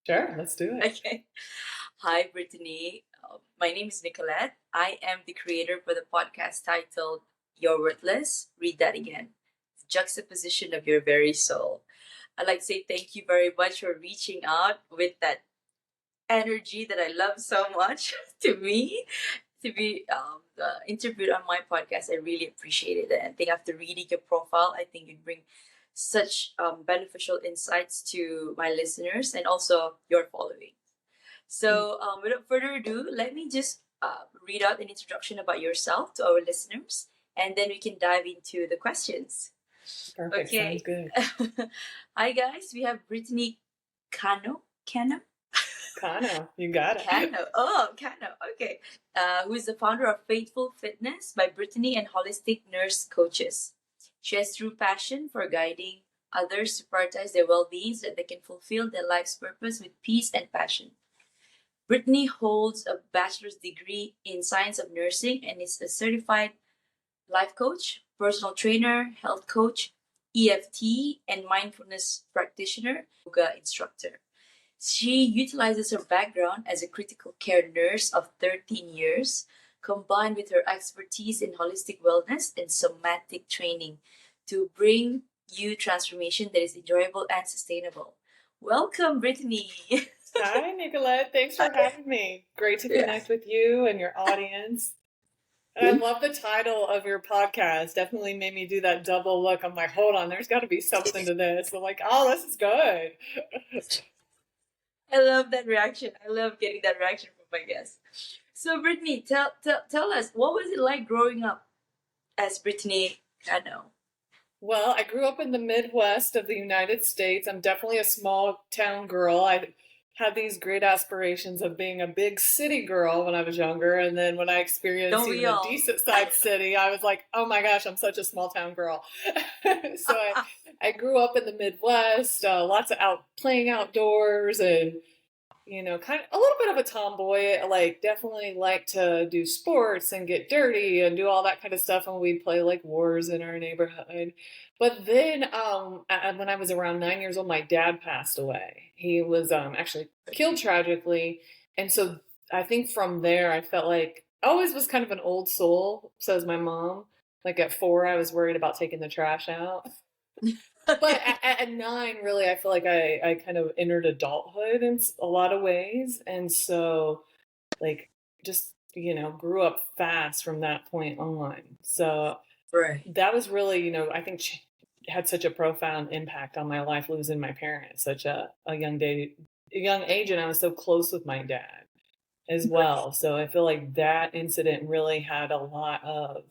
Sure, let's do it. Okay. Hi, Brittany. My name is Nicolette. I am the creator for the podcast titled You're Worthless. Read that again. The juxtaposition of your very soul. I'd like to say thank you very much for reaching out with that energy that I love so much to me to be interviewed on my podcast. I really appreciate it. And I think after reading your profile, I think you bring such beneficial insights to my listeners and also your following. So, without further ado, let me just read out an introduction about yourself to our listeners, and then we can dive into the questions. Perfect. Sounds Okay. good. Hi, guys. We have Brittany Cano. Cano, you got it. Cano. Okay. Who is the founder of Faithful Fitness by Brittany and Holistic Nurse Coaches. She has true passion for guiding others to prioritize their well-being so that they can fulfill their life's purpose with peace and passion. Brittany holds a bachelor's degree in science of nursing and is a certified life coach, personal trainer, health coach, EFT, and mindfulness practitioner, yoga instructor. She utilizes her background as a critical care nurse of 13 years, combined with her expertise in holistic wellness and somatic training, to bring you transformation that is enjoyable and sustainable. Welcome, Brittany. Hi, Nicolette. Thanks for having me. Great to connect with you and your audience. And I love the title of your podcast. Definitely made me do that double look. I'm like, hold on, there's got to be something to this. I'm like, oh, this is good. I love that reaction. I love getting that reaction from my guests. So, Brittany, tell us, what was it like growing up as Brittany Cano? Well, I grew up in the Midwest of the United States. I'm definitely a small town girl. I had these great aspirations of being a big city girl when I was younger. And then when I experienced even a decent sized city, I was like, oh my gosh, I'm such a small town girl. So I grew up in the Midwest, lots of playing outdoors and, kind of a little bit of a tomboy. Like definitely like to do sports and get dirty and do all that kind of stuff. And we'd play like wars in our neighborhood. But then when I was around 9 years old, my dad passed away. He was actually killed tragically. And so I think from there, I felt like I always was kind of an old soul, says my mom. Like at 4, I was worried about taking the trash out. But at 9, really, I feel like I kind of entered adulthood in a lot of ways. And so, like, just, grew up fast from that point on. So that was really, I think had such a profound impact on my life, losing my parents such a young age. And I was so close with my dad as well. So I feel like that incident really had a lot of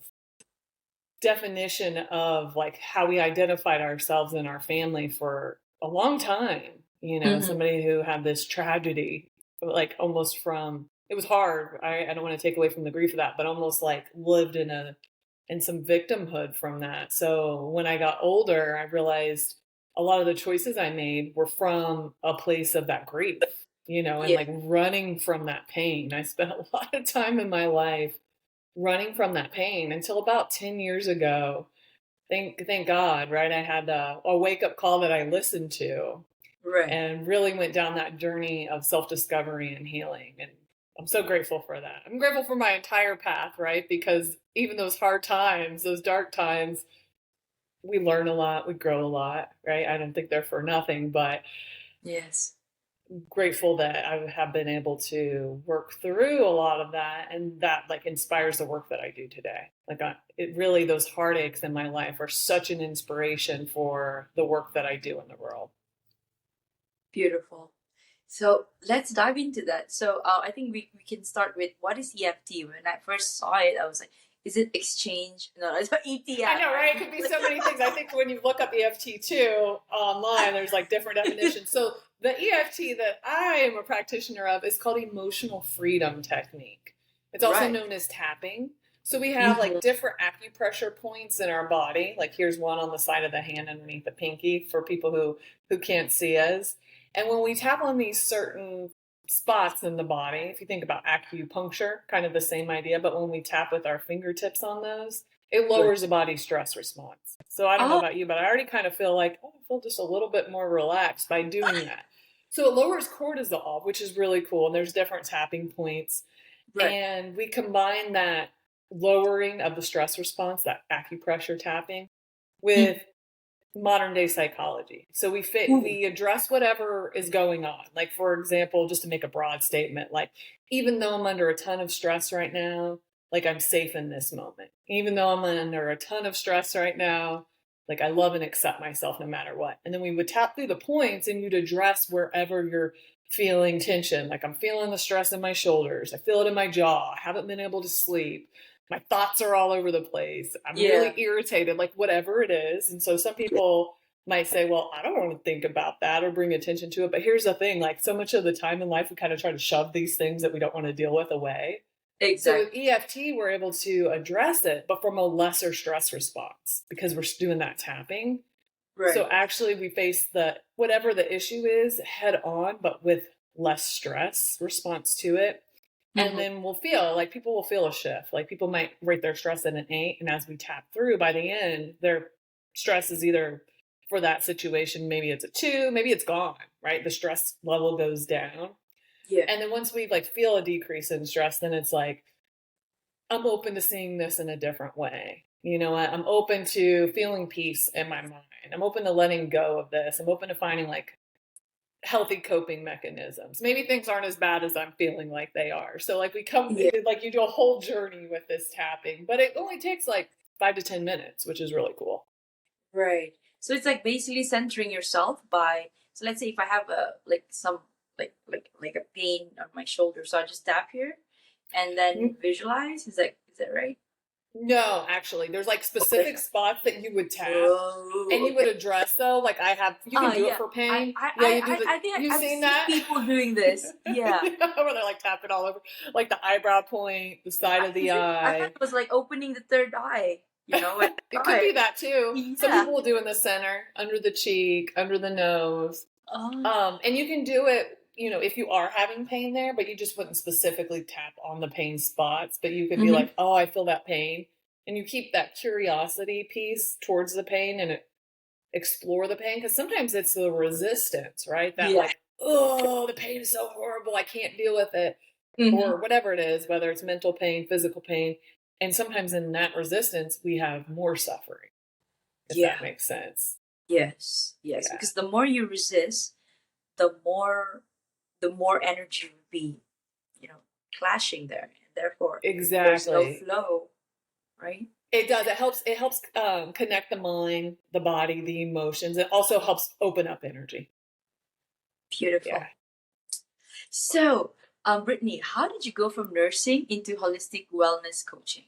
definition of like how we identified ourselves and our family for a long time. Somebody who had this tragedy, like almost from, it was hard. I don't want to take away from the grief of that, but almost like lived in some victimhood from that. So when I got older, I realized a lot of the choices I made were from a place of that grief, and like running from that pain. I spent a lot of time in my life running from that pain until about 10 years ago. Thank God, right? I had a wake-up call that I listened to, and really went down that journey of self-discovery and healing. And I'm so grateful for that. I'm grateful for my entire path, right? Because even those hard times, those dark times, we learn a lot, we grow a lot, right? I don't think they're for nothing, but yes, grateful that I have been able to work through a lot of that, and that like inspires the work that I do today. Like it really, those heartaches in my life are such an inspiration for the work that I do in the world. Beautiful. So let's dive into that. So I think we can start with, what is EFT? When I first saw it, I was like, is it exchange? No, it's EFT. I know, right? It could be so many things. I think when you look up EFT too online, there's like different definitions. So the EFT that I am a practitioner of is called emotional freedom technique. It's also known as tapping. So we have like different acupressure points in our body. Like here's one on the side of the hand underneath the pinky for people who can't see us. And when we tap on these certain spots in the body, if you think about acupuncture, kind of the same idea, but when we tap with our fingertips on those, it lowers the body's stress response. So I don't know about you, but I already kind of feel like, I feel just a little bit more relaxed by doing that. So it lowers cortisol, which is really cool. And there's different tapping points. Right. And we combine that lowering of the stress response, that acupressure tapping, Mm. with modern day psychology. So Ooh. we address whatever is going on. Like, for example, just to make a broad statement, like, even though I'm under a ton of stress right now, like, I'm safe in this moment. Even though I'm under a ton of stress right now, like, I love and accept myself no matter what. And then we would tap through the points and you'd address wherever you're feeling tension. Like, I'm feeling the stress in my shoulders. I feel it in my jaw. I haven't been able to sleep. My thoughts are all over the place. I'm really Yeah. irritated, like whatever it is. And so some people might say, well, I don't want to think about that or bring attention to it. But here's the thing, like, so much of the time in life, we kind of try to shove these things that we don't want to deal with away. So with Exactly. EFT, we're able to address it, but from a lesser stress response because we're doing that tapping. So Right. actually, we face the whatever the issue is head on, but with less stress response to it. And Mm-hmm. then we'll feel like people will feel a shift. Like, people might rate their stress at an 8. And as we tap through, by the end, their stress is either, for that situation, maybe it's a 2, maybe it's gone, right? The stress level goes down. Yeah. And then once we like feel a decrease in stress, then it's like, I'm open to seeing this in a different way. You know what? I'm open to feeling peace in my mind. I'm open to letting go of this. I'm open to finding like healthy coping mechanisms. Maybe things aren't as bad as I'm feeling like they are. So like we come Yeah. like you do a whole journey with this tapping, but it only takes like 5 to 10 minutes, which is really cool. Right. So it's like basically centering yourself by, so let's say if I have a like some like a pain on my shoulder, so I just tap here and then visualize. Is that right? No, actually, there's like Oh, there's specific spots that you would tap and oh, you would okay. address though. Like you can do it Yeah. for I pain. I Yeah, I you do I think you've I've seen seen that? people doing this. Yeah. Yeah, where they're like tapping all over, like the eyebrow point, the side of the I thought eye. it was like opening the third eye. You know, like, It all could be right. that too. Some Yeah. people will do in the center, under the cheek, under the nose. Oh. And you can do it, if you are having pain there, but you just wouldn't specifically tap on the pain spots, but you could be Mm-hmm. like, oh, I feel that pain. And you keep that curiosity piece towards the pain and explore the pain. Cause sometimes it's the resistance, right? That Yeah. like, oh, the pain is so horrible. I can't deal with it. Mm-hmm. Or whatever it is, whether it's mental pain, physical pain. And sometimes in that resistance, we have more suffering, if Yeah. that makes sense. Yes. Yes. Yeah, Because the more you resist, the more energy would be, you know, clashing there, and therefore there's no exactly. flow, right? It does. It helps connect the mind, the body, the emotions. It also helps open up energy. Yeah. Beautiful. So, Brittany, how did you go from nursing into holistic wellness coaching?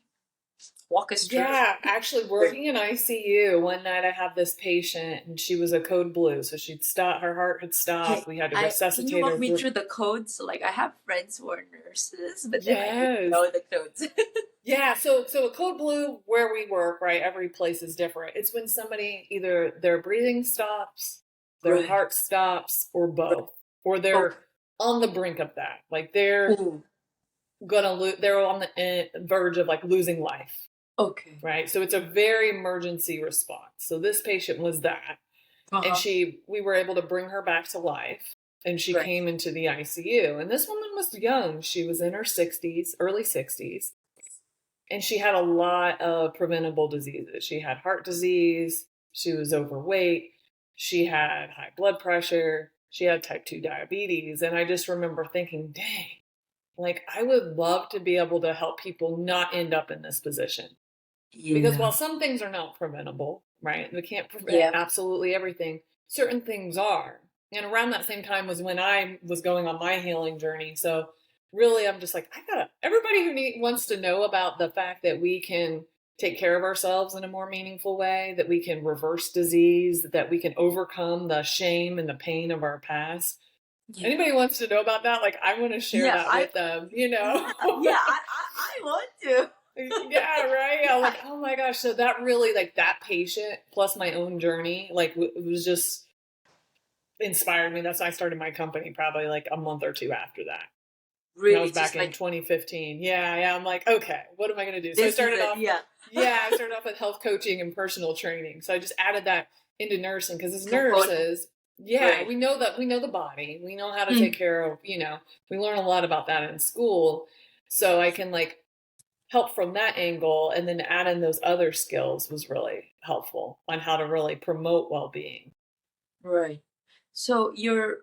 Walk us through. Yeah, actually working in ICU, one night I had this patient and she was a code blue. So she'd stop, her heart had Okay, stopped. We had to I can you resuscitate walk her. me through the codes? So, like, I have friends who are nurses, but then I didn't Yes. know the codes. Yeah, so a code blue where we work, right? Every place is different. It's when somebody either their breathing stops, their Right. heart stops, or Right. both, or Okay. they're on the brink of that. Like they're Ooh. gonna lose. They're on the verge of like losing life, Okay. right? So it's a very emergency response. So this patient was that, Uh and huh. we were able to bring her back to life, and she Right. came into the ICU. And this woman was young. She was in her 60s, early 60s. And she had a lot of preventable diseases. She had heart disease, she was overweight, she had high blood pressure, she had type 2 diabetes. And I just remember thinking, dang, like I would love to be able to help people not end up in this position. Because Yeah. while some things are not preventable, right? We can't prevent Yeah. absolutely everything. Certain things are. And around that same time was when I was going on my healing journey. So really, I'm just like, everybody who wants to know about the fact that we can take care of ourselves in a more meaningful way, that we can reverse disease, that we can overcome the shame and the pain of our past. Yeah. Anybody wants to know about that? Like, I want to share Yeah. that I with them, Yeah, yeah, I want to. Yeah, right. I'm Yeah. like, oh my gosh. So that really, like, that patient plus my own journey, like, it was just inspired me. That's why I started my company probably like a month or two after that. And that Really, was just back in like 2015. Yeah, yeah. I'm like, okay, what am I going to do? So I this is started it. off, Yeah. yeah, I started off with health coaching and personal training. So I just added that into nursing because as Component. nurses, Yeah, Right. we know the body. We know how to take Mm. care of, we learn a lot about that in school. So I can like help from that angle and then add in those other skills was really helpful on how to really promote well-being. Right. So you're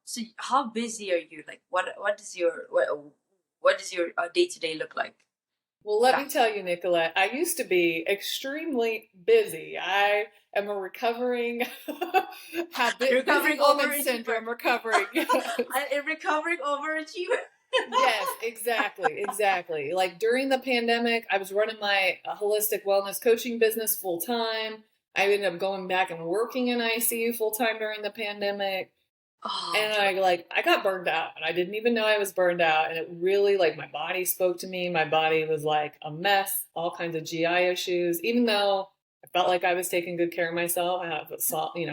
so how busy are you? Like what does your day to day look like Well, let me back? tell you, Nicolette, I used to be extremely busy. I am a recovering, have busy Recovering woman overachiever. syndrome recovering. I am recovering overachiever. Yes, exactly, exactly. Like during the pandemic, I was running my holistic wellness coaching business full time. I ended up going back and working in ICU full time during the pandemic. Oh, And I got burned out and I didn't even know I was burned out. And it really like my body spoke to me. My body was like a mess, all kinds of GI issues. Even though I felt like I was taking good care of myself, I have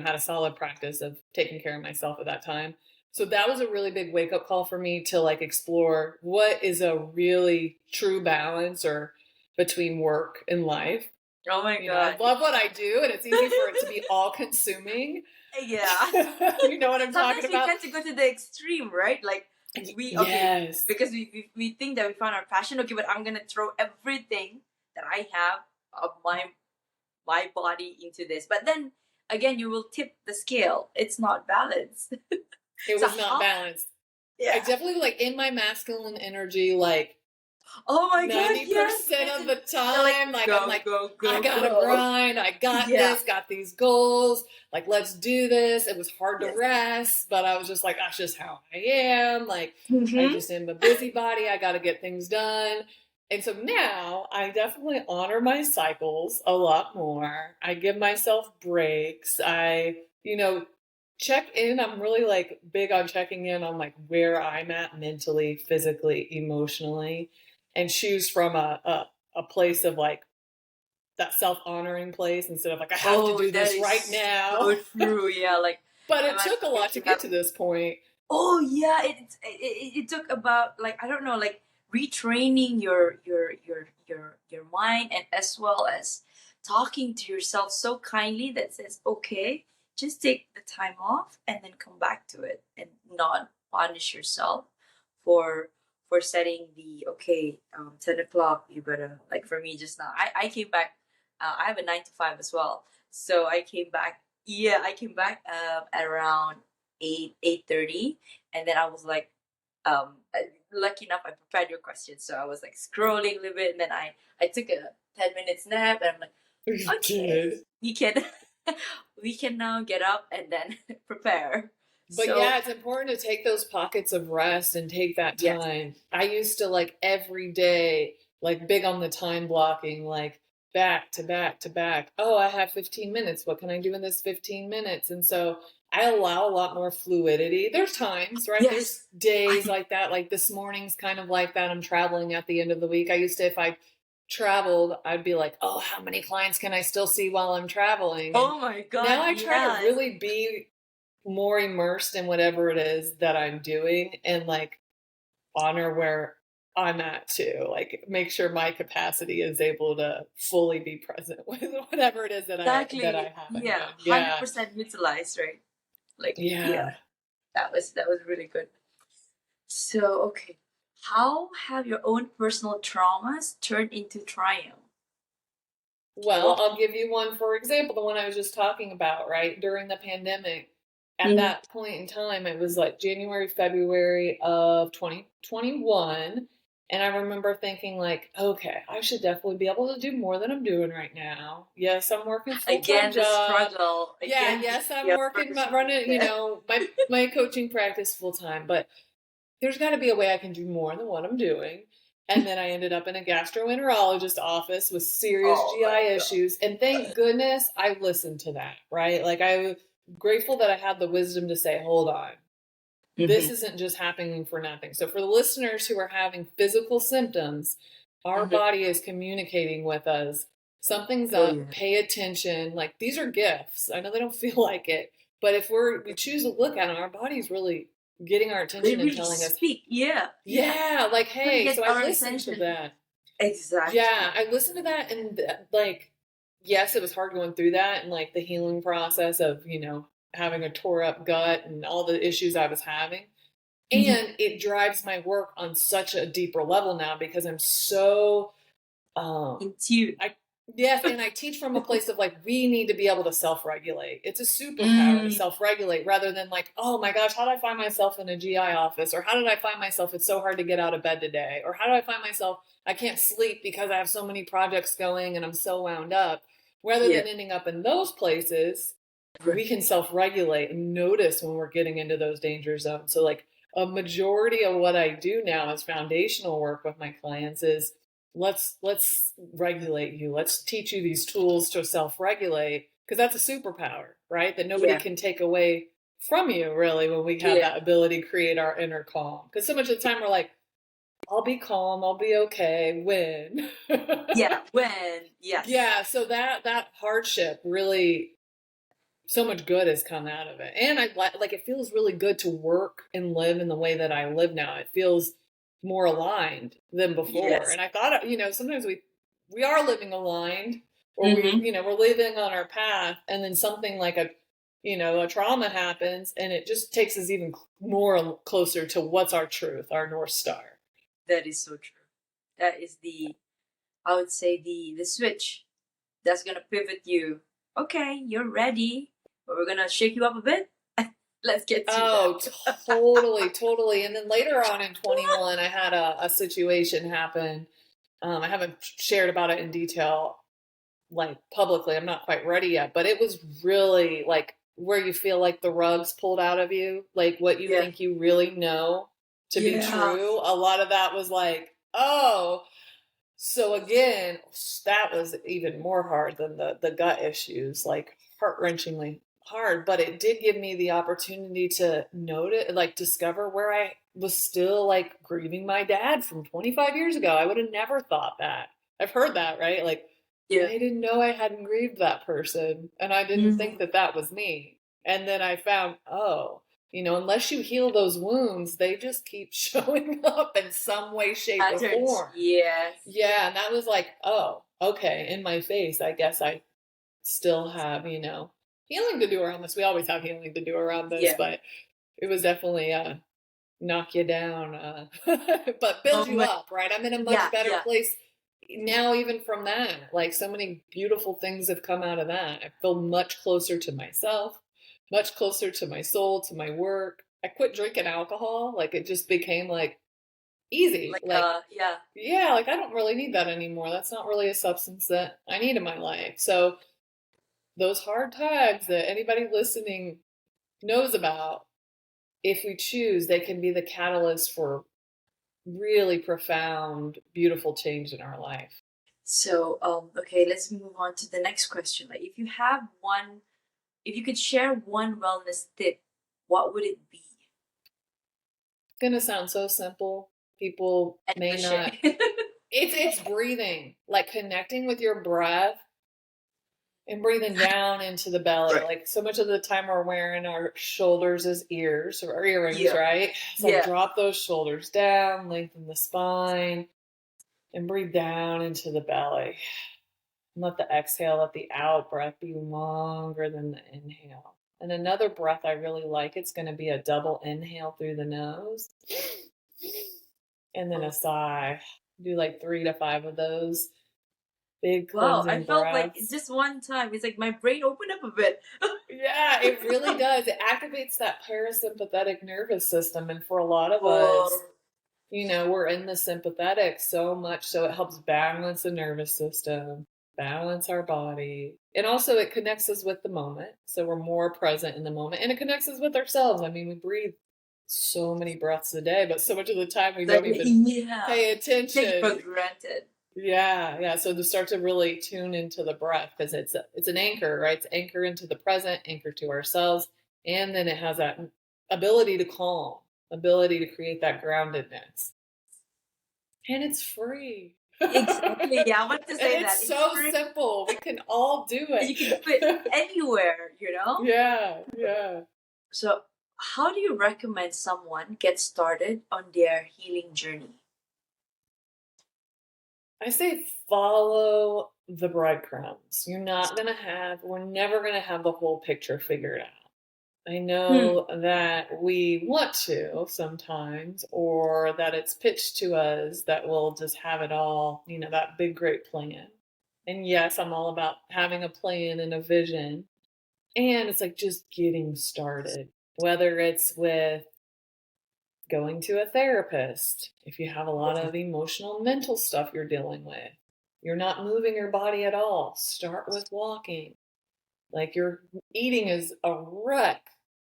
had a solid practice of taking care of myself at that time. So that was a really big wake up call for me to like explore what is a really true balance or between work and life. oh my I god. love what I do and it's easy for it to be all consuming. Yeah. You know what I'm talking Sometimes we about? tend to go to the extreme, right? Like we okay Yes. because we think that we found our passion. Okay, but I'm gonna throw everything that I have of my body into this. But then again, you will tip the scale. It's not balanced. It So was not how? balanced. I Yeah. definitely like in my masculine energy, like Oh my god. Yes. 90% of the You're like time, like I'm go like, go I go gotta go. grind, I got Yeah. this, got these goals, like let's do this. It was hard to Yes. rest, but I was just like, that's just how I am. Like I Mm-hmm. just am a busybody, I gotta get things done. And so now I definitely honor my cycles a lot more. I give myself breaks. Check in. I'm really like big on checking in on like where I'm at mentally, physically, emotionally, and choose from a place of like that self honoring place instead of like, I have to Oh, do that this is right now. so true. Yeah, like But I'm it took a actually lot to get to this point. oh yeah, it took about like I don't know, like retraining your mind and as well as talking to yourself so kindly that says, okay, just take the time off and then come back to it and not punish yourself for setting the okay 10 o'clock you gotta like for me just now I came back I have a 9 to 5 as well so I came back yeah I came back at around 8:30 and then I was like lucky enough I prepared your questions so I was like scrolling a little bit and then I took a 10 minutes nap and I'm like You okay did. we can we can now get up and then prepare But so yeah, it's important to take those pockets of rest and take that yes time. I used to like every day, like big on the time blocking, like back to back to back. Oh, I have 15 minutes. What can I do in this 15 minutes? And so I allow a lot more fluidity. There's times, right? yes There's days like that. Like this morning's kind of like that. I'm traveling at the end of the week. I used to, if I traveled, I'd be like, oh, how many clients can I still see while I'm traveling? And oh my god now I try to yes really be more immersed in whatever it is that I'm doing and like honor where I'm at too. Like make sure my capacity is able to fully be present with whatever it is that I exactly have at yeah hand. Yeah. 100% utilized right like yeah Yeah. that was really good so okay how have your own personal traumas turned into triumph Well, well I'll give you one for example, the one I was just talking about, right? During the pandemic. At mhm. that point in time, it was like January, February of 2021. And I remember thinking like, okay, I should definitely be able to do more than I'm doing right now. Yes, I'm working full-time Again the job. struggle Yeah, again yes, I'm the working first running, yeah. my coaching practice full time, but there's got to be a way I can do more than what I'm doing. And then I ended up in a gastroenterologist office with serious Oh my GI god. issues. And thank goodness I listened to that, right? Like I was grateful that I had the wisdom to say, hold on, this Mm-hmm. isn't just happening for nothing. So for the listeners who are having physical symptoms, our Mm-hmm. body is communicating with us. Something's Oh up, yeah. pay attention. Like these are gifts. I know they don't feel like it, but if we choose to look at them, our body's really getting our They attention and really telling us, speak. Yeah. Yeah. yeah, like, Really hey, get so I our listened to attention. that. Yeah, Exactly. I listened to that and like, yes, it was hard going through that and like the healing process of, having a tore up gut and all the issues I was having. Mhm. And it drives my work on such a deeper level now because I'm so In tune. I yes, and I teach from a place of like we need to be able to self-regulate. It's a superpower to Mm, self-regulate rather than like, oh my gosh, how did I find myself in a GI office? Or how did I find myself it's so hard to get out of bed today? Or how do I find myself I can't sleep because I have so many projects going and I'm so wound up? Rather yeah. than ending up in those places, Right. we can self-regulate and notice when we're getting into those danger zones. So like a majority of what I do now as foundational work with my clients is let's regulate you. Let's teach you these tools to self-regulate because that's a superpower, right? That nobody Yeah. can take away from you really when we have Yeah. that ability to create our inner calm. Because so much of the time we're like, I'll be calm, I'll be okay when. Yeah. When, yes. Yeah, so that hardship really so much good has come out of it. And I like it feels really good to work and live in the way that I live now. It feels more aligned than before. Yes. And I thought, sometimes we are living aligned or Mm-hmm. we're living on our path and then something like a trauma happens and it just takes us even more closer to what's our truth, our North Star. That is so true. That is I would say the switch that's gonna pivot you. Okay, you're ready, but we're gonna shake you up a bit. Let's get to Oh, that. totally, totally. And then later on in 21, I had a situation happen. I haven't shared about it in detail, like publicly. I'm not quite ready yet, but it was really like where you feel like the rug's pulled out of you, like what you Yeah. think you really know to be Yeah. true. A lot of that was like, oh, so again, that was even more hard than the gut issues, like heart-wrenchingly hard, but it did give me the opportunity to notice, like discover where I was still like grieving my dad from 25 years ago. I would have never thought that. I've heard that, right? Like Yeah. I didn't know I hadn't grieved that person and I didn't think Mm-hmm. that that was me. And then I found, oh, unless you heal those wounds, they just keep showing up in some way, shape, or Patterns. form. Yes. Yeah, and that was like, oh, okay, in my face, I guess I still have, healing to do around this. We always have healing to do around this, Yeah. but it was definitely knock you down, but build you Moment. up, right? I'm in a Yeah. much better Yeah. place now, even from that. Like so many beautiful things have come out of that. I feel much closer to myself, much closer to my soul, to my work. I quit drinking alcohol. Like it just became like easy. Like Like yeah. yeah, like I don't really need that anymore. That's not really a substance that I need in my life. So those hard times that anybody listening knows about, if we choose, they can be the catalyst for really profound, beautiful change in our life. So okay, let's move on to the next question. Like if you could share one wellness tip, what would it be? It's gonna sound so simple. People And may not. cliche. It's breathing, like connecting with your breath and breathing down into the belly. Right. Like so much of the time we're wearing our shoulders as ears or earrings, Yeah. right? It's like Yeah. drop those shoulders down, lengthen the spine, and breathe down into the belly. And let the exhale, let the out breath be longer than the inhale. And another breath I really like, it's going to be a double inhale through the nose and then a Oh. sigh. Do like 3 to 5 of those big Wow, I cleansing felt like breaths. just one time, it's like my brain opened up a bit. Yeah, it really does. It activates that parasympathetic nervous system. And for a lot of us, Oh, we're in the sympathetic so much. So it helps balance the nervous system, balance our body. And also it connects us with the moment. So we're more present in the moment and it connects us with ourselves. I mean, we breathe so many breaths a day, but so much of the time we like don't even yeah, pay take it for attention. granted. Yeah, yeah. So to start to really tune into the breath because it's an anchor, right? It's anchor into the present, anchor to ourselves, and then it has that ability to calm, ability to create that groundedness, and it's free. and Exactly. Yeah, I want to say that it's it's so free. simple. We can all do You can do it it. anywhere. Yeah, yeah. So, how do you recommend someone get started on their healing journey? I say follow the breadcrumbs. We're never gonna have the whole picture figured out. I Hmm. know that we want to sometimes, or that it's pitched to us that we'll just have it all, that big, great plan. And yes, I'm all about having a plan and a vision. And it's like just getting started, whether it's with going to a therapist, if you have a lot Yeah. of emotional, mental stuff you're dealing with, you're not moving your body at all, start with walking. Like your eating is a wreck.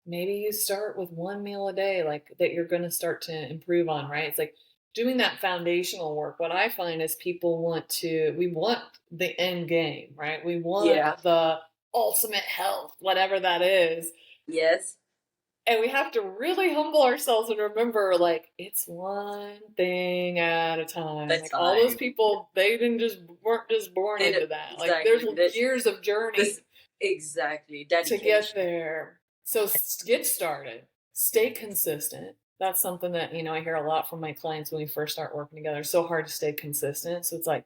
Maybe you start with one meal a day, like that you're going to start to improve on, right? It's like doing that foundational work. What I find is we want the end game, right? We want Yeah. the ultimate health, whatever that is. Yes. And we have to really humble ourselves and remember, like, it's one thing at a time. That Like all those time. people, they didn't just weren't just born They into don't, that. Like there's exactly. That years of this journey exactly to get dedication. there. So get started. Stay consistent. That's something that, I hear a lot from my clients when we first start working together. It's so hard to stay consistent. So it's like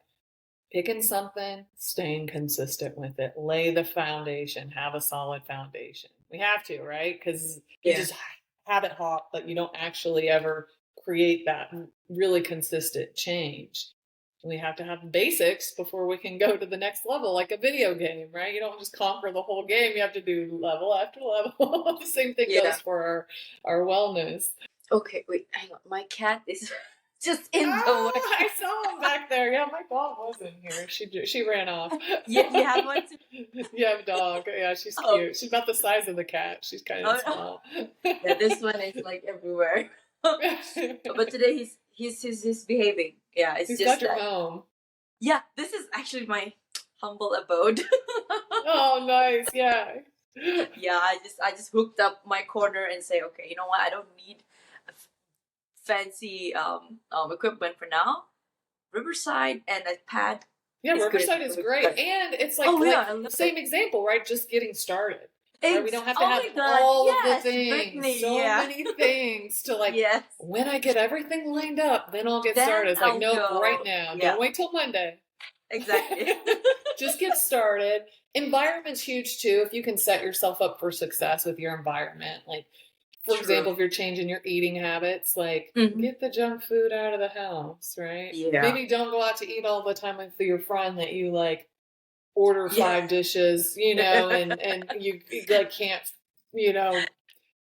picking something, staying consistent with it, lay the foundation, have a solid foundation. We have to, right? Because you Yeah. just habit hop, but you don't actually ever create that really consistent change. We have to have basics before we can go to the next level, like a video game, right? You don't just conquer the whole game. You have to do level after level. The same thing Yeah. goes for our wellness. Okay, wait, hang on. My cat is just in the Ah, way. I saw him back there. Yeah, my dog was in here. She ran off. You have one too? You have a dog. Yeah, she's Oh, cute. She's about the size of the cat. She's kind of oh no. small. Yeah, this one is like everywhere. But today he's behaving. Yeah, it's He's just got your that. home. Yeah, this is actually my humble abode. Oh, nice. Yeah. Yeah, I just hooked up my corner and say, okay, you know what? I don't need fancy equipment for now. Riverside and a pad Yeah, is good Riverside enough is for me. great. And it's like Oh yeah, like I love same it. example, right? Just getting started. Right? We don't have to Oh have my god, all of the yes, things, Brittany, so yeah. many things to like Yes. when I get everything lined up, then I'll get Then started. It's like, I'll nope, right go. now. Yeah, Don't wait till Monday. exactly. Just get started. Environment's huge too. If you can set yourself up for success with your environment, like for True. example, if you're changing your eating habits, like Hmm. get the junk food out of the house, right? Yeah. Maybe don't go out to eat all the time with your friend that you like order Yeah. 5 dishes, and you like can't, you know,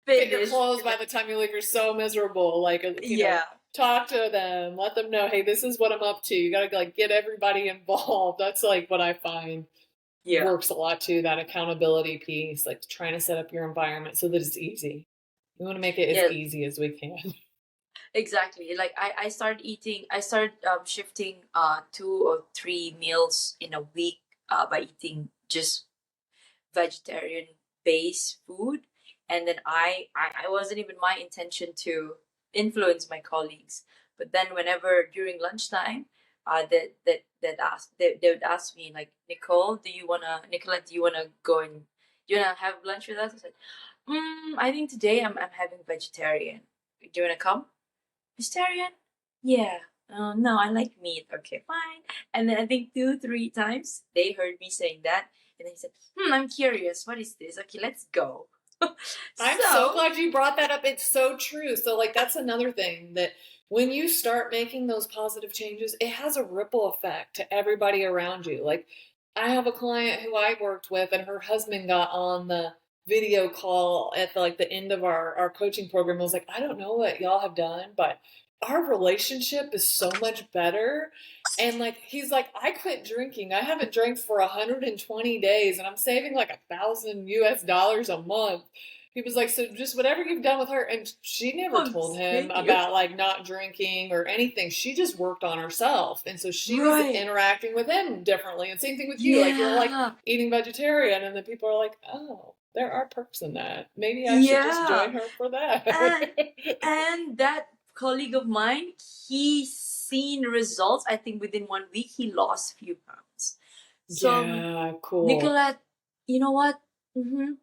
fit your Finish. clothes by the time you leave. You're so miserable. Like, Yeah. talk to them, let them know, hey, this is what I'm up to. You got to like get everybody involved. That's like what I find Yeah. works a lot too, that accountability piece, like trying to set up your environment so that it's easy. We want to make it as Yeah. easy as we can. Exactly. Like I started shifting 2 or 3 meals in a week by eating just vegetarian based food, and then I wasn't even my intention to influence my colleagues, but then whenever during lunchtime they would ask me like, Nicolette, do you wanna go and do you wanna have lunch with us? I said, I think today I'm having vegetarian. Do you wanna come? Vegetarian? Yeah. No, I like meat. Okay, fine. And then I think 2, 3 times they heard me saying that, and they said, I'm curious. What is this? Okay, let's go. I'm so So, glad you brought that up. It's so true. So, like, that's another thing that when you start making those positive changes, it has a ripple effect to everybody around you. Like, I have a client who I worked with, and her husband got on the video call at the end of our coaching program. I was like, I don't know what y'all have done, but our relationship is so much better. And like he's like, I quit drinking. I haven't drank for 120 days, and I'm saving like $1,000 US a month. He was like, so just whatever you've done with her. And she never oh, told him thank you. about like not drinking or anything. She just worked on herself. And so she was Right. interacting with him differently. And same thing with you. Like you're like Yeah. eating vegetarian, and then people are like, oh, there are perks in that. Maybe I should just Yeah. join her for that. And and that colleague of mine, he seen results. I think within 1 week he lost a few pounds. So Yeah, cool. Nicolette, you know what?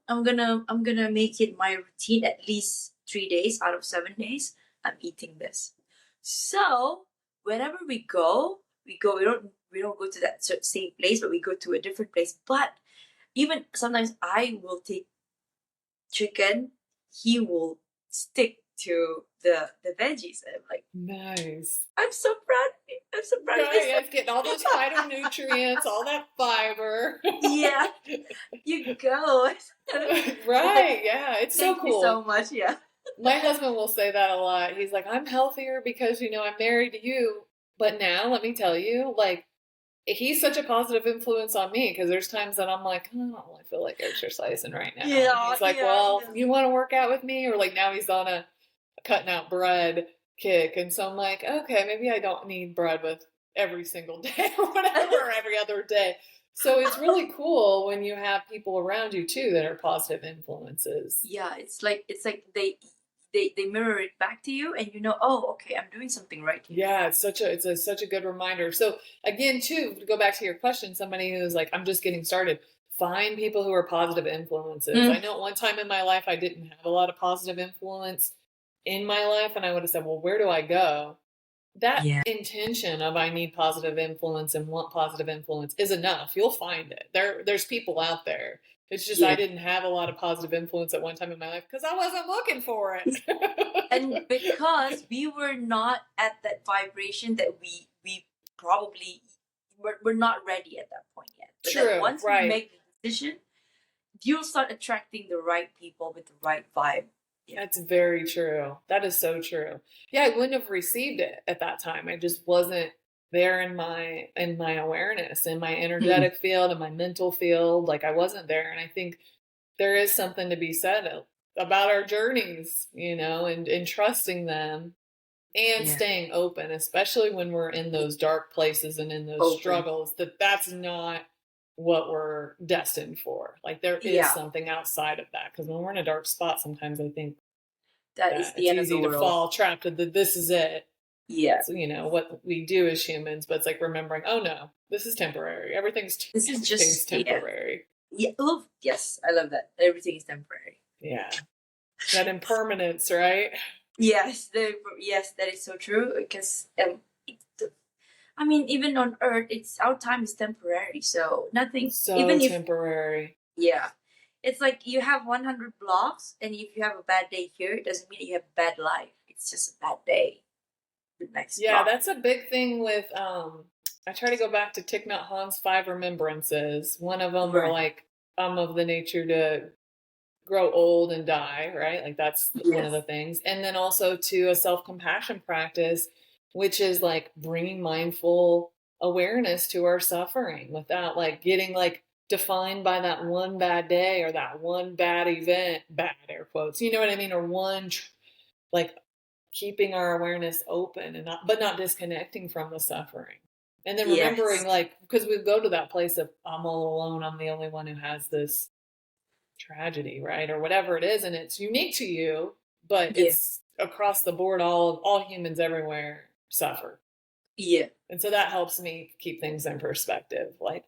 I'm gonna make it my routine at least 3 days out of 7 days. I'm eating this. So whenever we go, we don't go to that same place, but we go to a different place. But even sometimes I will take chicken, he will stick to the veggies. And I'm like, Nice. I'm so proud of you. I'm so proud of Right, yeah, myself. it's getting all those phytonutrients, all that fiber. Yeah, you go. It's like, Right, yeah, it's so thank you so cool. much. Yeah. My husband will say that a lot. He's like, I'm healthier because, I'm married to you. But now, let me tell you, like, he's such a positive influence on me because there's times that I'm like, I don't really feel like exercising right now. And Yeah, he's like, yeah, well, yeah. you want to work out with me? Or like now he's on a cutting out bread kick. And so I'm like, okay, maybe I don't need bread with every single day or whatever, or every other day. So it's really cool when you have people around you too that are positive influences. Yeah, it's like they mirror it back to you, and oh, okay, I'm doing something right here. Yeah, such a good reminder. So again, too, to go back to your question, somebody who's like, I'm just getting started, find people who are positive influences. I Mm, know at one time in my life I didn't have a lot of positive influence in my life, and I would have said, well, where do I go? That yeah, intention of I need positive influence and want positive influence is enough. You'll find it. There's people out there. It's just I yeah. didn't have a lot of positive influence at one time in my life because I wasn't looking for And it. because we were not at that vibration that we probably we're not ready at that point yet. But then True, once we right. make the decision, you'll start attracting the right people with the right vibe. Yeah. That's very true. That is so true. Yeah, I wouldn't have received it at that time. I just wasn't there in my awareness, in my Mm, energetic field, in my mental field. Like I wasn't there. And I think there is something to be said about our journeys, and trusting them and yeah. staying open, especially when we're in those dark places and in those Open. struggles, that's not what we're destined for. Like there is Yeah. something outside of that. Because when we're in a dark spot, sometimes I think That is that the it's end of the easy to world. fall trapped into this is it. Yeah. It's what we do as humans, but it's like remembering, oh no, this is temporary. This is Everything's just, yeah. temporary. Yeah. Oh, yes, I love that. Everything is temporary. Yeah. That impermanence, right? Yes, yes, that is so true. Because I mean, even on Earth, it's our time is temporary. So nothing. So Even if, temporary. yeah, it's like you have 100 blocks, and if you have a bad day here, it doesn't mean that you have a bad life. It's just a bad day. The next Yeah, block. that's a big thing with I try to go back to Thich Nhat Hanh's five remembrances. One of them are Right. like I'm of the nature to grow old and die, right? Like that's one of Yes. the things. And then also to a self-compassion practice, which is like bringing mindful awareness to our suffering without like getting like defined by that one bad day or that one bad event, bad air quotes, you know what I mean? Or like keeping our awareness open and not disconnecting from the suffering. And then remembering Yes. like because we go to that place of I'm all alone, I'm the only one who has this tragedy, right? Or whatever it is, and it's unique to you, but Yeah. it's across the board. All humans everywhere suffer, Yeah. and so that helps me keep things in perspective. Like,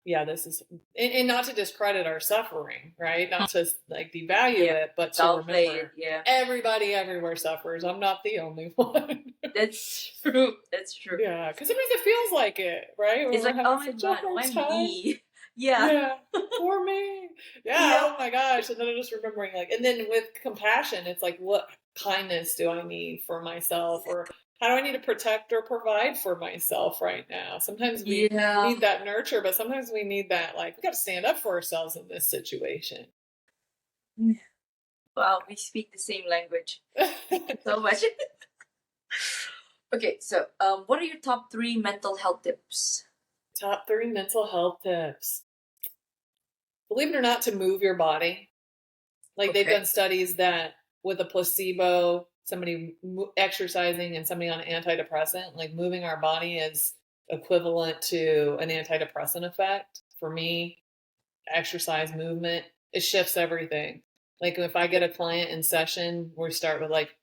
yeah, this is, and not to discredit our suffering, right? Not to like devalue Yeah. it, but to Downplay it. remember Yeah. everybody everywhere suffers. I'm not the only one. That's true. That's true. Yeah, because sometimes it feels like it, right? When It's we're like, oh having my such a god, hard why time. me? Yeah. Yeah, for me. Yeah, Yeah. oh my gosh. And then I'm just remembering like and then with compassion, it's like what kindness do I need for myself or how do I need to protect or provide for myself right now? Sometimes we Yeah. need that nurture, but sometimes we need that like we got to stand up for ourselves in this situation. Wow, we speak the same language. Thank you so much. Okay, so what are your top three mental health tips? Top 3 mental health tips. Believe it or not to move your body. Like they've Okay. done studies that with a placebo, somebody exercising and somebody on an antidepressant, like moving our body is equivalent to an antidepressant effect. For me, exercise, movement, it shifts everything. Like if I get a client in session, we start with like,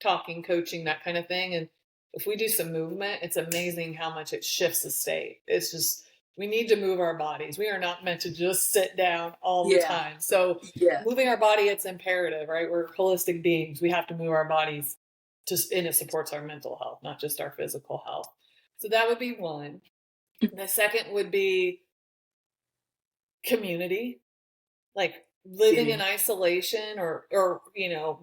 talking, coaching, that kind of thing. And if we do some movement, it's amazing how much it shifts the state. It's just, we need to move our bodies. We are not meant to just sit down all the Yeah. time. So Yeah. moving our body, it's imperative, right? We're holistic beings. We have to move our bodies and it supports our mental health, not just our physical health. So that would be one. The second would be community, like living in Feeling. isolation or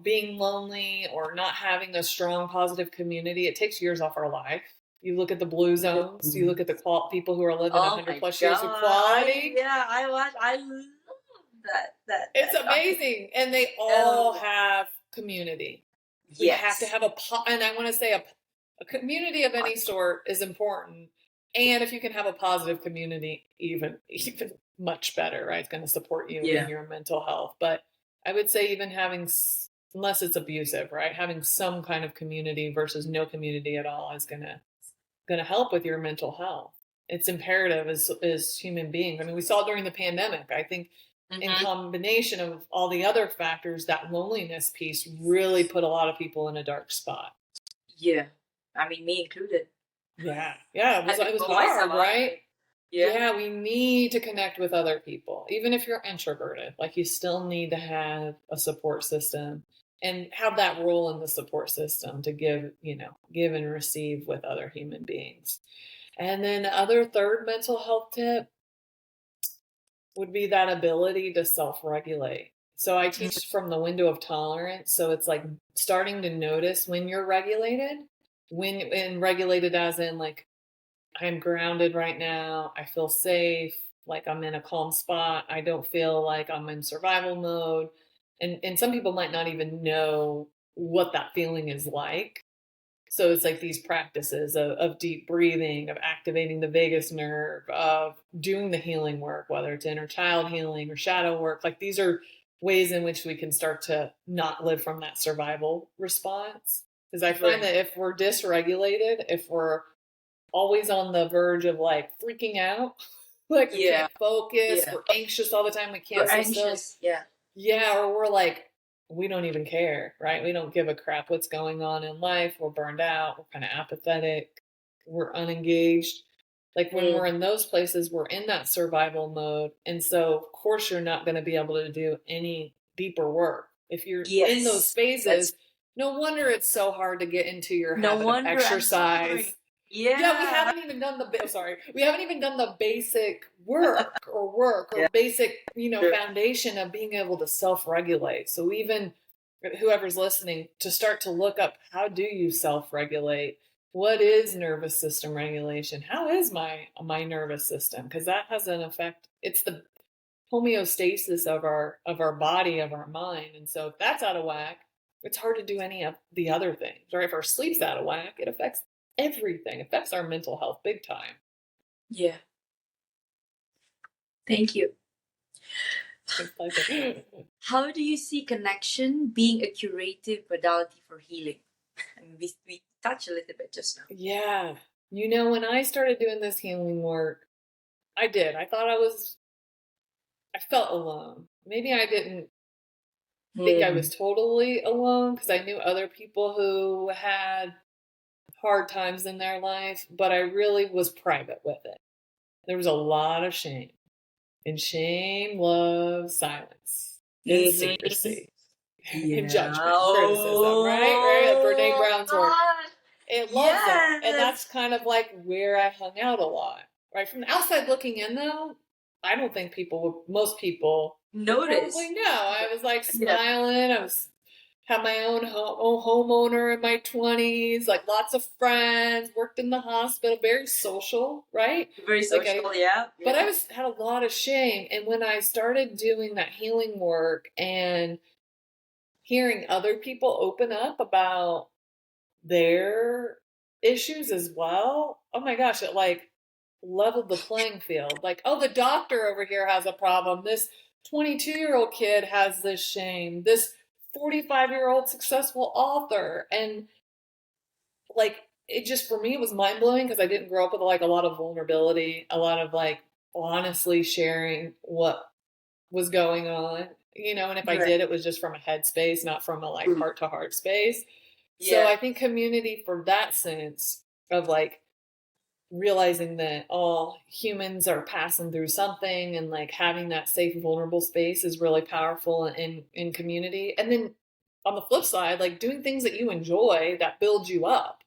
being lonely or not having a strong positive community, it takes years off our life. You look at the blue zones, you look at the people who are living Oh 100 my plus years of god! I quality. yeah, I watch. I love It's that document. amazing, and they all Oh have community. We have to yes, have and I want to say a community of any sort is important. And if you can have a positive community, even much better, right? It's going to support you in yeah, your mental health. But I would say even unless it's abusive, right? Having some kind of community versus no community at all is going to help with your mental health. It's imperative as human beings. I mean, we saw during the pandemic. I think in mm-hmm. combination of all the other factors, that loneliness piece really put a lot of people in a dark spot. Yeah. I mean, me included. Yeah, I had to it was pull myself hard, out of right? it. Yeah. Yeah, we need to connect with other people. Even if you're introverted, like you still need to have a support system and have that role in the support system to give and receive with other human beings. And then other third mental health tip would be that ability to self-regulate. So I Mm, teach from the window of tolerance. So it's like starting to notice when you're regulated, and regulated as in like I'm grounded right now. I feel safe, like I'm in a calm spot. I don't feel like I'm in survival mode. And some people might not even know what that feeling is like. So it's like these practices of deep breathing, of activating the vagus nerve, of doing the healing work, whether it's inner child healing or shadow work. Like these are ways in which we can start to not live from that survival response. Because I find right. that if we're dysregulated, if we're always on the verge of like freaking out, like we Yeah. can't focus, Yeah. we're anxious all the time, we We're can't sit still, anxious. Yeah. yeah, or we're like, we don't even care, right? We don't give a crap what's going on in life. We're burned out. We're kind of apathetic. We're unengaged. Like when Mm. we're in those places, we're in that survival mode. And so, of course, you're not going to be able to do any deeper work. If you're in those Yes. That's phases, no wonder it's so hard to get into your no habit of wonder I'm suffering. exercise. Yeah, Yeah. we haven't even done the basic work or Yeah. basic, Sure. foundation of being able to self-regulate. So even whoever's listening to start to look up, how do you self-regulate? What is nervous system regulation? How is my nervous system? Because that has an effect. It's the homeostasis of our body, of our mind. And so if that's out of whack, it's hard to do any of the other things. Or if our sleep's out of whack, it affects everything. It affects our mental health big time. Yeah. Thank you. It's like How do you see connection being a curative modality for healing? I mean, we touched a little bit just now. yeah. When I started doing this healing work, I did. I felt alone. Maybe I didn't think I Mm. was totally alone because I knew other people who had hard times in their life, but I really was private with it. There was a lot of shame, and shame loves silence and Mm-hmm. secrecy and Yeah. judgment and criticism, right? Right? Brene Oh Brown's work. God. It loves that. And that's Yes. kind of like where I hung out a lot. Right? From the outside looking in though, I don't think most people would probably Notice. know. I was like Yeah. smiling. Had my own homeowner in my 20s, like lots of friends, worked in the hospital, very social, right? Very Like social. Yeah. but Yeah. had a lot of shame. And when I started doing that healing work and hearing other people open up about their issues as well, oh my gosh, it like leveled the playing field. Like, oh, the doctor over here has a problem. This 22-year-old kid has this shame. This 45-year-old successful author. And like, it just, for me, it was mind blowing because I didn't grow up with like a lot of vulnerability, a lot of like honestly sharing what was going on, and if I Right. did, it was just from a headspace, not from a like Mm. heart to heart space. So Yeah. I think community for that sense of like realizing that all humans are passing through something and like having that safe, vulnerable space is really powerful in community. And then on the flip side, like doing things that you enjoy that build you up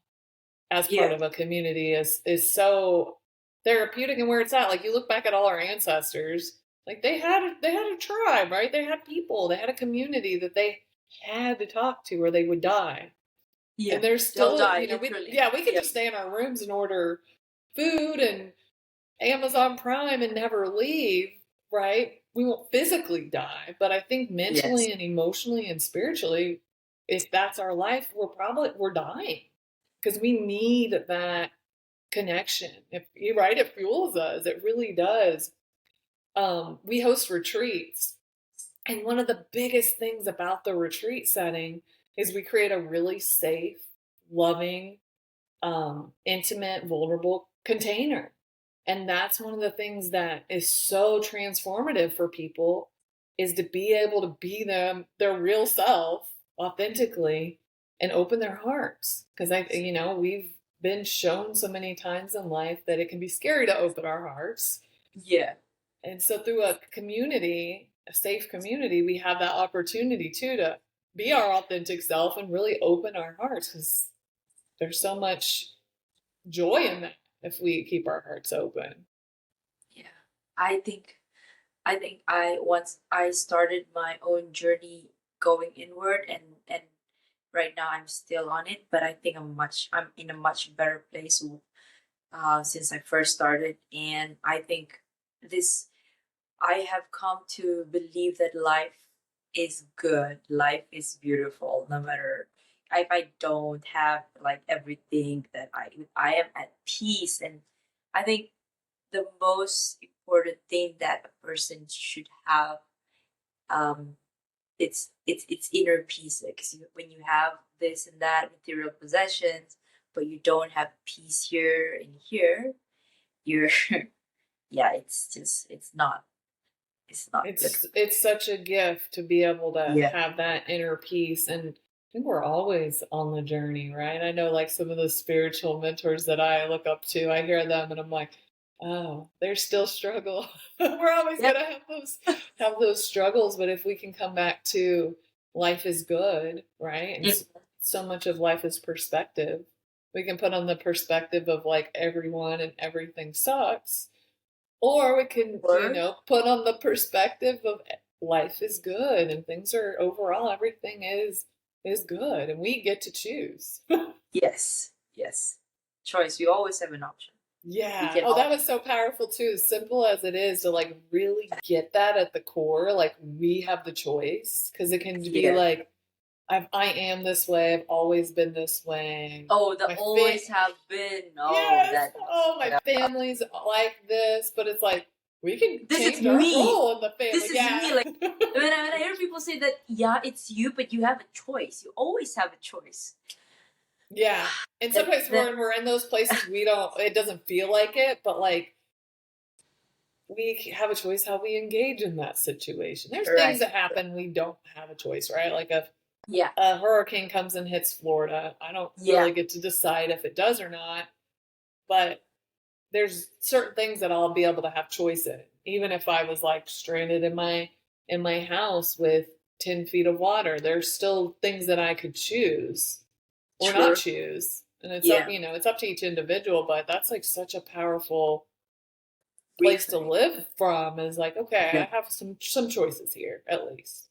as part Yeah. of a community is so therapeutic and where it's at. Like you look back at all our ancestors, Like they had a tribe, right? They had people, they had a community that they had to talk to or they would die. Yeah, And there's they'll still, die we literally. yeah, we could Yeah. just stay in our rooms and order food and Amazon Prime and never leave, right? We won't physically die, but I think Yes. mentally and emotionally and spiritually, if that's our life, we're dying because we need that connection. If you're right, it fuels us. It really does. We host retreats, and one of the biggest things about the retreat setting is we create a really safe, loving, intimate, vulnerable container. And that's one of the things that is so transformative for people is to be able to be them, their real self, authentically, and open their hearts. Because we've been shown so many times in life that it can be scary to open our hearts. Yeah. And so through a community, a safe community, we have that opportunity too to be our authentic self and really open our hearts because there's so much joy in that if we keep our hearts open. Yeah. I think I once I started my own journey going inward, and right now I'm still on it, but I think I'm in a much better place since I first started. And I think this I have come to believe that life is good, life is beautiful, no matter if I don't have like everything, that I am at peace. And I think the most important thing that a person should have, um it's inner peace, because when you have this and that material possessions but you don't have peace here and here, you're yeah, it's not good. It's such a gift to be able to Yeah. have that inner peace, and I think we're always on the journey, right? I know like some of the spiritual mentors that I look up to, I hear them and I'm like, oh, they're still struggle. We're always Yeah. gonna have those struggles, but if we can come back to life is good, right? And Mhm. so much of life is perspective. We can put on the perspective of like everyone and everything sucks, or we can, Or put on the perspective of life is good and things are overall everything is good and we get to choose. yes, yes, choice, you always have an option. We Yeah. can Oh, that all was so powerful too. As simple as it is to like really get that at the core, like we have the choice because it can be Yeah. like I am this way. I've always been this way. Oh, the My always have been. Oh, Yes. that. Oh, my Yeah. family's like this, but it's like we can This is change our me. role in the This family. is me. Yeah. Like when I hear people say that, yeah, it's you, but you have a choice. You always have a choice. Yeah. And That, sometimes that when we're in those places, it doesn't feel like it, but like we have a choice how we engage in that situation. There's things right. that happen we don't have a choice, right? Like if Yeah. a hurricane comes and hits Florida, I don't Yeah. really get to decide if it does or not, but there's certain things that I'll be able to have choice in. Even if I was like stranded in my house with 10 feet of water, there's still things that I could choose or not True. choose. And Yeah. it's up to each individual, but that's like such a powerful place to Reframe. live from is like, okay, Yeah. I have some choices here at least.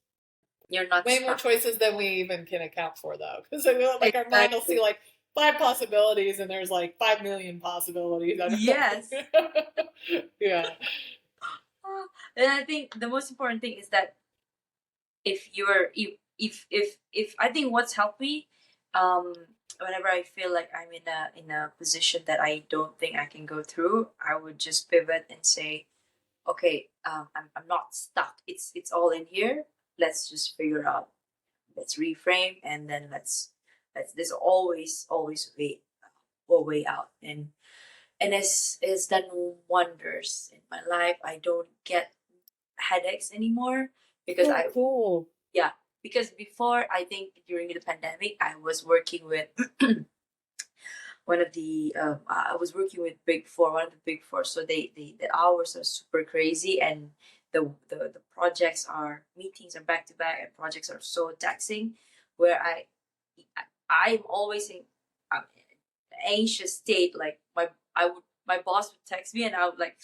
You're not Way more stuck. choices than we even can account for though. Because I feel like our mind will see Exactly. like five possibilities and there's like 5 million possibilities. I don't Yes. know. Yeah. And I think the most important thing is that if you're if I think what's helped me, um whenever I feel like I'm in a position that I don't think I can go through, I would just pivot and say, okay, I'm not stuck, it's all in here, let's just figure out, let's reframe, and then let's there's always way out. And it's done wonders in my life. I don't get headaches anymore, because Oh, I cool. yeah, because before, I think during the pandemic, I was working with I was working with one of the big four. So the hours are super crazy, and the projects are meetings are back to back, and projects are so taxing, where I'm always in an anxious state. Like my boss would text me, and I would like,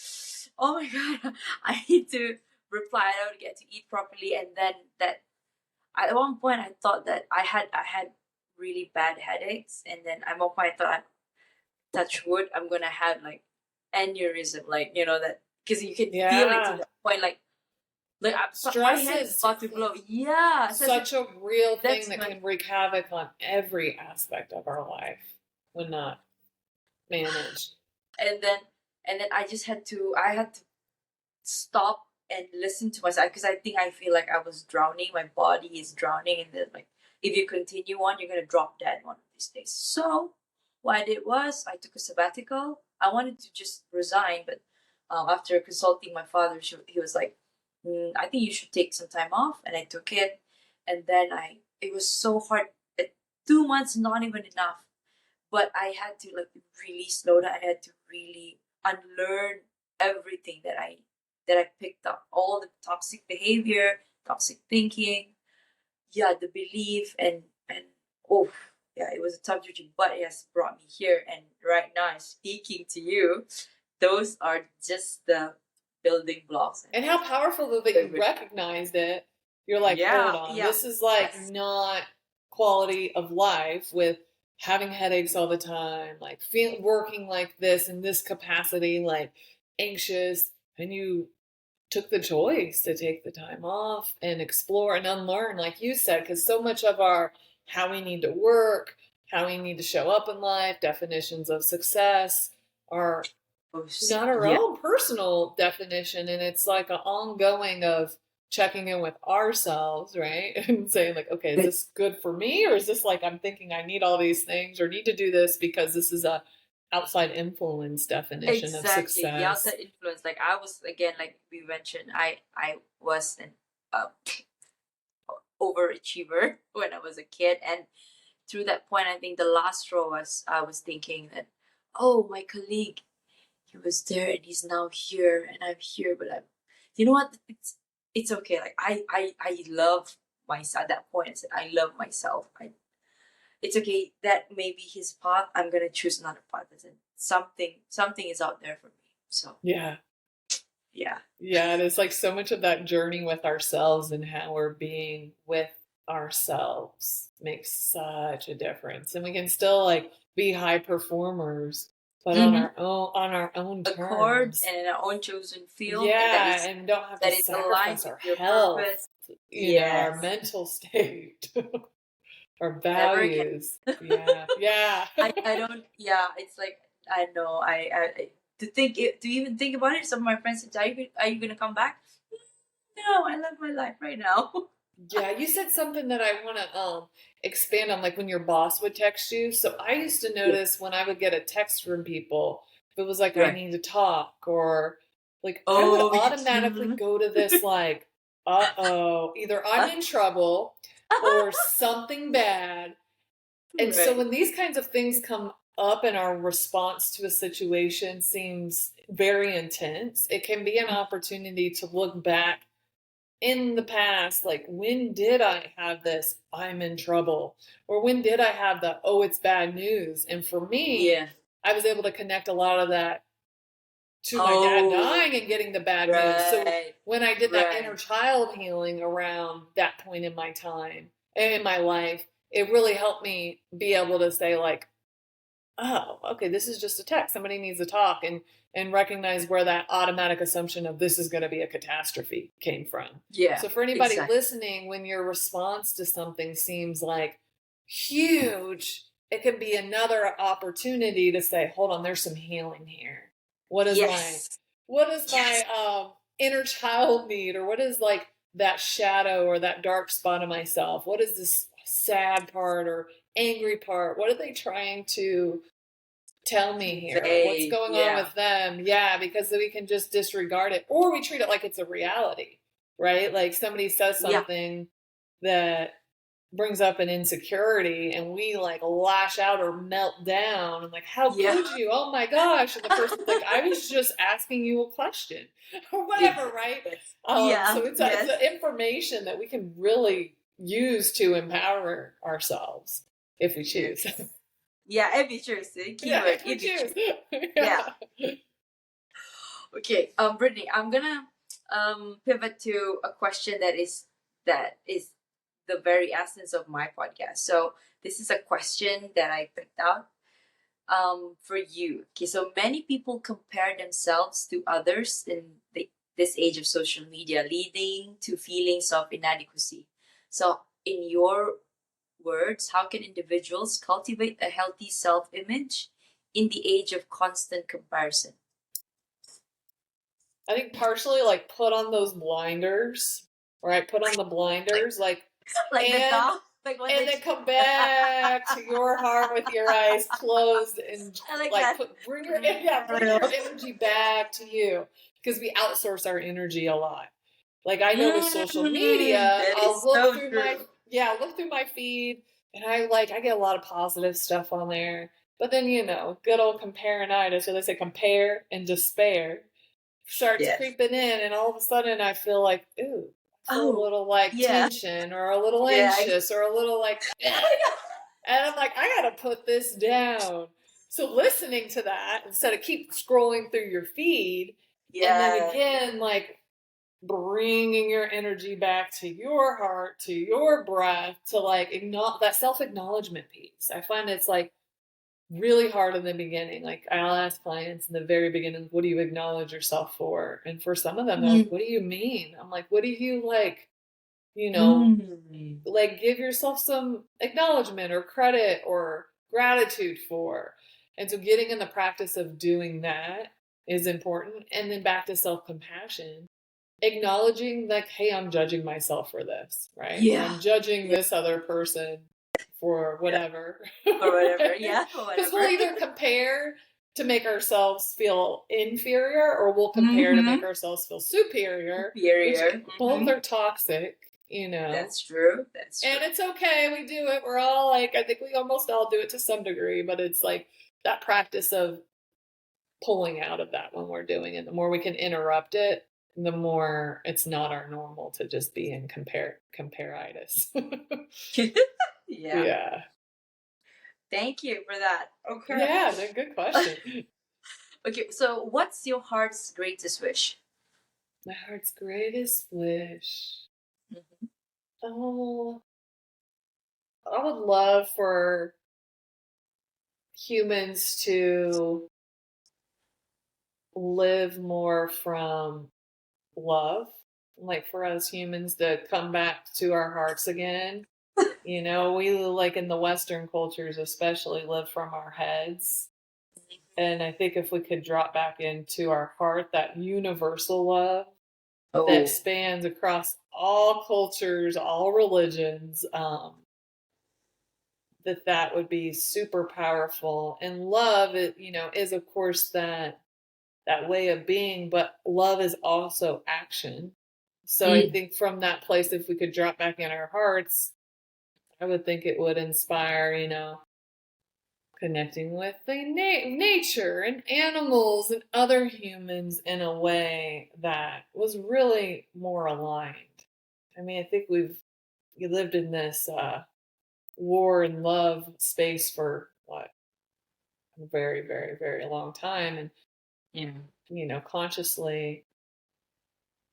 oh my god, I need to reply. I don't get to eat properly, and then that at one point I thought that I had really bad headaches, and then at one point I thought, touch wood, I'm gonna have like aneurysm, like that, because you can feel it to Yeah. that point, my Stress head is is about to blow. Yeah, so I said, such a real thing that's that my can wreak havoc on every aspect of our life when not managed. and then I had to stop and listen to myself, because I feel like I was drowning. My body is drowning, and then like if you continue on, you're gonna drop dead one of these days. So what I did was I took a sabbatical. I wanted to just resign, but after consulting my father, he was like, I think you should take some time off, and I took it, and then it was so hard. 2 months not even enough, but I had to like really slow down. I had to really unlearn everything that I picked up, all the toxic behavior, toxic thinking, yeah, the belief, and oh yeah, it was a tough journey, but it has brought me here. And right now, I'm speaking to you. Those are just the building blocks. And how powerful though that you recognized it. You're like, hold Yeah, on, yeah, this is like yes, not quality of life with having headaches all the time, like working like this in this capacity, like anxious, and you took the choice to take the time off and explore and unlearn, like you said, because so much of our how we need to work, how we need to show up in life, definitions of success are not our yeah, own personal definition. And it's like an ongoing of checking in with ourselves, right? And saying, like, okay, is this good for me? Or is this like I'm thinking I need all these things or need to do this because this is a outside influence definition of exactly. The success? outside influence. Like I was, again, like we mentioned, I was an uh, overachiever when I was a kid, and through that point, I think the last straw was I was thinking that, oh, my colleague, he was there and he's now here, and I'm here, but you know what? It's okay. Like I love myself. At that point, I said I love myself. It's okay. That may be his path. I'm gonna choose another path. I said something is out there for me. So Yeah. yeah, Yeah. And it's like so much of that journey with ourselves and how we're being with ourselves makes such a difference. And we can still like be high performers, but mm-hmm. on our own Accord terms. and in our own chosen field, and Yeah, and don't have to that is aligned sacrifice with our your health, purpose. our Yes, mental state, our never again. values. Yeah. Yeah. I don't. Yeah, it's like I know. To even think about it. Some of my friends said, "Are you gonna come back?" No, I love my life right now. Yeah, you said something that I want to expand on, like when your boss would text you. So I used to Yeah. notice when I would get a text from people, if it was like I Right. need to talk or like I would Oh, yes. automatically go to this like, uh-oh, either I'm in trouble or something bad. And so Right. when these kinds of things come up and our response to a situation seems very intense, it can be an opportunity to look back in the past, like when did I have this I'm in trouble, or when did I have the oh it's bad news? And for me, Yeah. I was able to connect a lot of that to my dad Oh, dying and getting the bad news. So right. when I did that inner Right. child healing around that point in my time and in my life, it really helped me be able to say like, oh, okay, this is just a text. Somebody needs to talk and recognize where that automatic assumption of this is going to be a catastrophe came from. Yeah. So for anybody Exactly. listening, when your response to something seems like huge, it can be another opportunity to say, hold on, there's some healing here. What is my Yes. what is Yes. my inner child need, or what is like that shadow or that dark spot of myself? What is this sad part or angry part? What are they trying to tell me here? What's Convey. going on Yeah. with them? Yeah, because we can just disregard it or we treat it like it's a reality, right? Like somebody says Yeah. something that brings up an insecurity and we like lash out or melt down and like, how Yeah. could you? Oh my gosh. And the person's like, I was just asking you a question or whatever, right? Yes. So Yeah. it's Yes. a information that we can really use to empower ourselves if we choose. Yes. Yeah. If you choose. Yeah, Keyword. if we If you choose. choose. Yeah. Yeah. Okay. Brittany, I'm gonna pivot to a question that is the very essence of my podcast. So this is a question that I picked out for you. Okay, so many people compare themselves to others in this age of social media, leading to feelings of inadequacy. So, in your words, how can individuals cultivate a healthy self image in the age of constant comparison? I think partially like put on those blinders, right? Put on the blinders, Like the and dog? Like when and they. then come back to your heart with your eyes closed and I like like that. bring your energy back to you because we outsource our energy a lot. Like I know with social media, That I'll is look so through my true. look through my feed and I get a lot of positive stuff on there. But then good old comparinitis, so they say compare and despair starts Yes. creeping in and all of a sudden I feel like, ooh, I feel a Oh, little like yeah. tension or a little Yeah. anxious or a little like and I'm like, I gotta put this down. So listening to that instead of keep scrolling through your feed, and then Yeah. again, like bringing your energy back to your heart, to your breath, to like that self acknowledgement piece. I find it's like really hard in the beginning. Like I'll ask clients in the very beginning, what do you acknowledge yourself for? And for some of them, they're like, Mm. what do you mean? I'm like, what do you like, you know, Mm. like give yourself some acknowledgement or credit or gratitude for. And so getting in the practice of doing that is important. And then back to self compassion, acknowledging like, hey, I'm judging myself for this, right? Or Yeah. I'm judging Yeah. this other person for Yeah. whatever. Or whatever. Right? Yeah. Or Because we'll whatever. either compare to make ourselves feel inferior or we'll compare to Mm-hmm. make ourselves feel superior, which Superior. both Mm-hmm. are toxic. That's true. That's true. And it's okay. We do it. We're all like, I think we almost all do it to some degree, but it's like that practice of pulling out of that when we're doing it. The more we can interrupt it, the more it's not our normal to just be in comparitis. Yeah. Yeah. Thank you for that. Okay. Yeah, good question. Okay. So, what's your heart's greatest wish? My heart's greatest wish. Mhm. Oh, I would love for humans to live more from love, like for us humans to come back to our hearts again. We like in the Western cultures, especially live from our heads. And I think if we could drop back into our heart, that universal love that Oh. spans across all cultures, all religions, that would be super powerful. And love, is of course that way of being, but love is also action. So I Mm. think from that place, if we could drop back in our hearts, I would think it would inspire, connecting with the nature and animals and other humans in a way that was really more aligned. I mean, I think we lived in this war and love space for what a very, very, very long time, and Yeah. consciously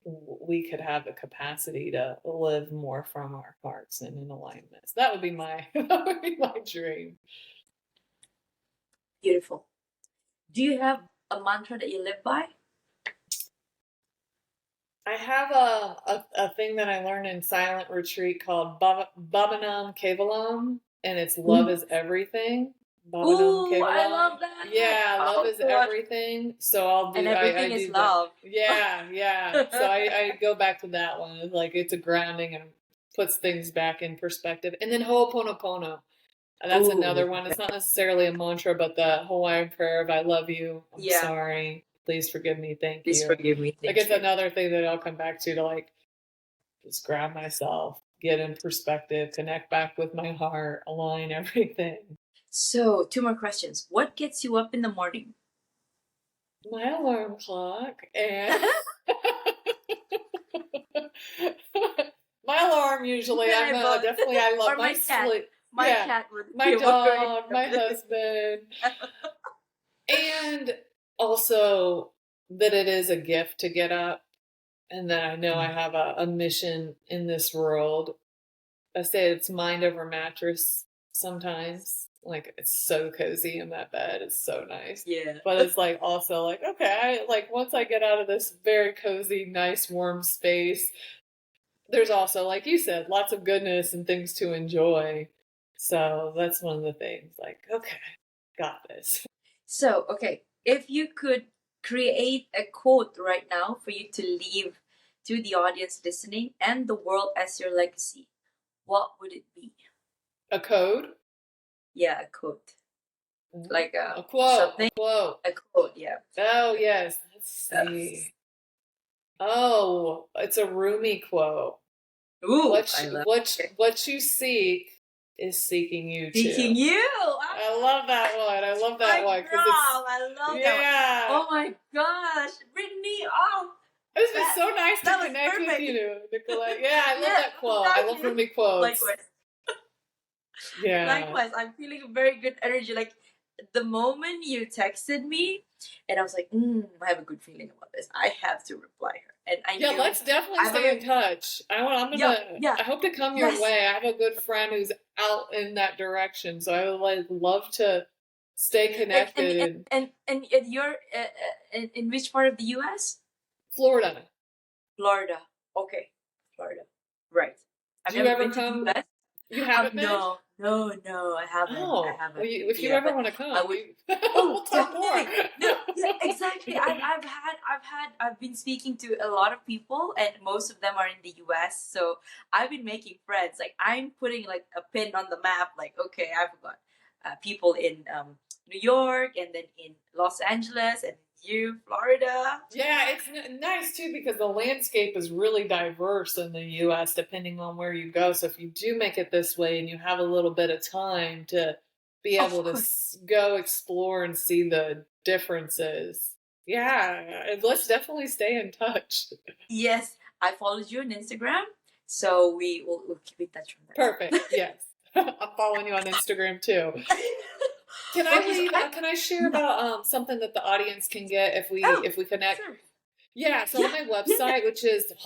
we could have the capacity to live more from our hearts and in alignment. So that would be my that would be my dream. Beautiful. Do you have a mantra that you live by? I have a thing that I learned in silent retreat called Bhavanam Kevalam, and it's love Mm. is everything. Bhavanam Ooh, I Kevalam. love that. Yeah, love Oh is gosh. everything. So I'll And do I everything is do that. love. Yeah, yeah. So I go back to that one. It's like it's a grounding and puts things back in perspective. And then Ho'oponopono. And that's Ooh. another one. It's not necessarily a mantra, but the Hawaiian prayer of I love you, I'm Yeah. sorry, please forgive me, thank Please you. forgive me. Like Thank it's you. another thing that I'll come back to like just ground myself, get in perspective, connect back with my heart, align everything. So, two more questions. What gets you up in the morning? My alarm clock and my alarm usually. And I'm I both. definitely I love Or my my cat. sleep. My Yeah, cat would my be worried. dog, my husband, and also that it is a gift to get up. And then I know I have a mission in this world. I say it's mind over mattress sometimes. Like it's so cozy in that bed. It's so nice. Yeah. But it's like also like, okay, like once I get out of this very cozy, nice, warm space, there's also, like you said, lots of goodness and things to enjoy. So that's one of the things. Like, okay, got this. So, okay, if you could create a quote right now for you to leave to the audience listening and the world as your legacy, what would it be? A code? Yeah, a quote. Like A quote. something. A quote. A quote, yeah. Oh yes. Let's see. Oh, it's a Rumi quote. Ooh, I love it. What you seek is seeking you Seeking too. you. I love that one. I love that My one girl, because it's I love that yeah. one. Oh my gosh, Brittany! Oh, It's been so nice that to was connect with perfect. you, Nicolette. Yeah, I love Yeah, that quote. I love exactly. Rumi quotes. Likewise. Yeah. Likewise, I'm feeling very good energy. Like the moment you texted me, and I was like, I have a good feeling about this. I have to reply her, and I Yeah, knew let's definitely I stay have in touch. yeah, I hope to come your yes, way. I have a good friend who's out in that direction, so I would like love to stay and and and connected. and you're in which part of the U.S.? Florida. Florida. Okay, Florida. Right. I've Do you never ever been to the come? U.S. You haven't been? No, no, no, I haven't. I Oh, well, haven't. if you Yeah, ever but want to I come, would. we'll Oh, talk more. definitely. No, yeah, exactly. I've been speaking to a lot of people, and most of them are in the U.S. So I've been making friends. Like I'm putting like a pin on the map. Like okay, I've got people in New York, and then in Los Angeles, and you, Florida. Yeah, it's nice too because the landscape is really diverse in the US depending on where you go. So if you do make it this way and you have a little bit of time to be Of able to course. go explore and see the differences. Yeah, and let's definitely stay in touch. Yes, I followed you on Instagram, so we'll keep in touch from there. Perfect. Yes. I'm following you on Instagram too. Can I Okay, so can I share yeah. about something that the audience can get Oh, if we connect? sure. Yeah, so Yeah, on my yeah, yeah. website, which is Right.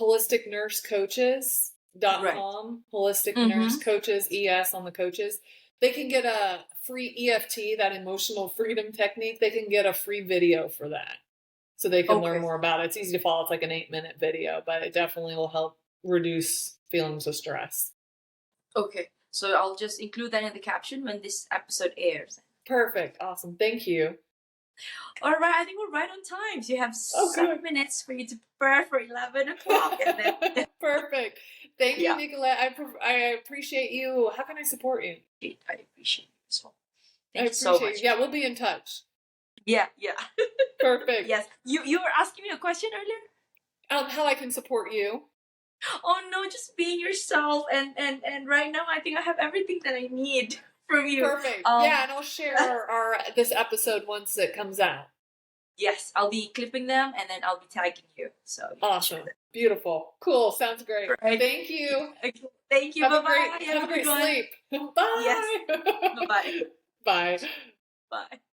holisticnursecoaches.com, holistic nurse Mm-hmm. coaches, ES on the coaches, they can get a free EFT, that emotional freedom technique. They can get a free video for that. So they can learn Okay. more about it. It's easy to follow. It's like an 8-minute video, but it definitely will help reduce feelings of stress. Okay. So I'll just include that in the caption when this episode airs. Perfect. Awesome. Thank you. All right, I think we're right on time. So you have Oh, 7 minutes for you to prepare for 11 o'clock, and then Perfect. Thank you, yeah, Nicolette. I appreciate you. How can I support you? I appreciate you as well. I Thank you so appreciate much. you. Yeah, we'll be in touch. Yeah, yeah. Perfect. Yes. You were asking me a question earlier. How I can support you? Oh no, just being yourself, and right now I think I have everything that I need from you. Perfect. Yeah, and I'll share our this episode once it comes out. Yes, I'll be clipping them and then I'll be tagging you. So you can share Awesome. them. Beautiful. Cool. Sounds great. Right. Thank you. Okay. Thank you. Have Bye a bye. great Have a good one. sleep. Bye. Yes. Bye bye. Bye. Bye.